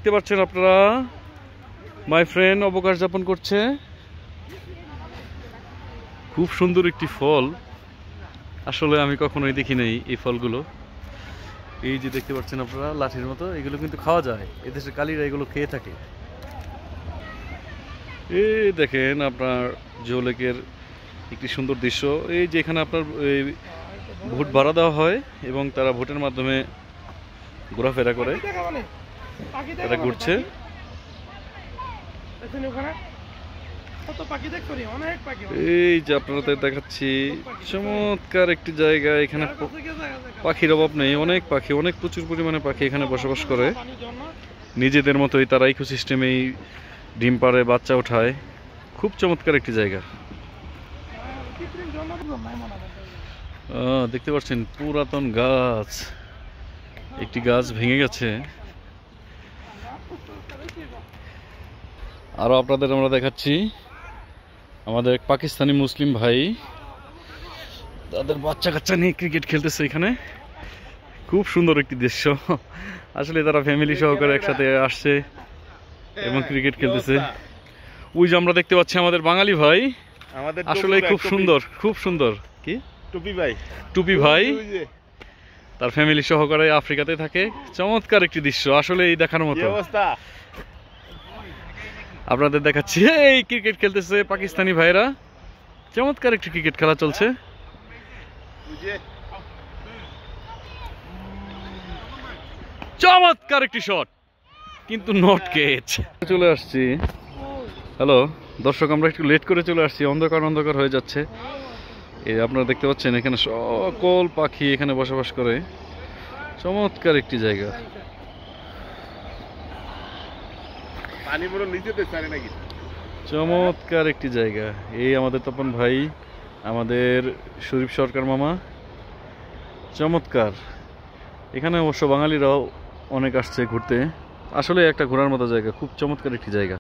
দেখতে পাচ্ছেন আপনারা মাই ফ্রেন্ড অবকাশ যাপন করছে। খুব সুন্দর একটি ফল, আসলে আমি কখনোই দেখি নাই এই ফলগুলো। এই যে দেখতে পাচ্ছেন আপনারা লাঠির মতো, এগুলো কিন্তু খাওয়া যায়, এদেশের কালীরা এগুলো খেয়ে থাকে। এই দেখেন আপনার জিও লেকের একটি সুন্দর দৃশ্য। এই যে এখানে আপনার ভোট ভাড়া দেওয়া হয় এবং তারা ভোটের মাধ্যমে ঘোরাফেরা করে, তারা ঘুরছে। এই যে আপনাদের দেখাচ্ছি চমৎকার একটি জায়গা। এখানে পাখির অভাব নেই, অনেক পাখি, অনেক প্রচুর পরিমাণে পাখি এখানে বসবাস করে। নিজেদের মতোই তারা ইকোসিস্টেমেই ডিম পাড়ে, বাচ্চা ওঠায়। খুব চমৎকার একটি জায়গা। দেখতে পাচ্ছেন পুরাতন গাছ, একটি গাছ ভেঙে গেছে। আরো আপনাদের আমরা দেখাচ্ছি আমাদের এক পাকিস্তানি মুসলিম ভাই, তাদের বাচ্চা কাচ্চা নিয়ে ক্রিকেট খেলতেছে এখানে। খুব সুন্দর একটি দৃশ্য। আসলে তারা ফ্যামিলি সহকারে একসাথে আসছে এবং ক্রিকেট খেলতেছে। ওই যে আমরা দেখতে পাচ্ছি আমাদের বাঙালি ভাই, আসলে খুব সুন্দর, খুব সুন্দর। কি টুপি ভাই? টুপি ভাই তার ফ্যামিলি সহকারে আফ্রিকাতে থাকে। চমৎকার একটি দৃশ্য, আসলে এই দেখার মতো। আপনাদের দেখাচ্ছি এই ক্রিকেট খেলতেছে পাকিস্তানি ভাইরা। চমৎকার একটি ক্রিকেট খেলা চলছে। চমৎকার একটি শট, কিন্তু নট ক্যাচ। চলে আসছি। হ্যালো দর্শক, আমরা একটু লেট করে চলে আসছি, অন্ধকার অন্ধকার হয়ে যাচ্ছে। এই আপনারা দেখতে পাচ্ছেন এখানে সকল পাখি এখানে বসবাস করে। চমৎকার একটি জায়গা। চমৎকার একটি জায়গা। এই আমাদের তপন ভাই, আমাদের শরীফ সরকার মামা। চমৎকার। এখানে অবশ্য বাঙালিরাও অনেক আসছে ঘুরতে। আসলে একটা ঘোরার মতো জায়গা, খুব চমৎকার একটি জায়গা।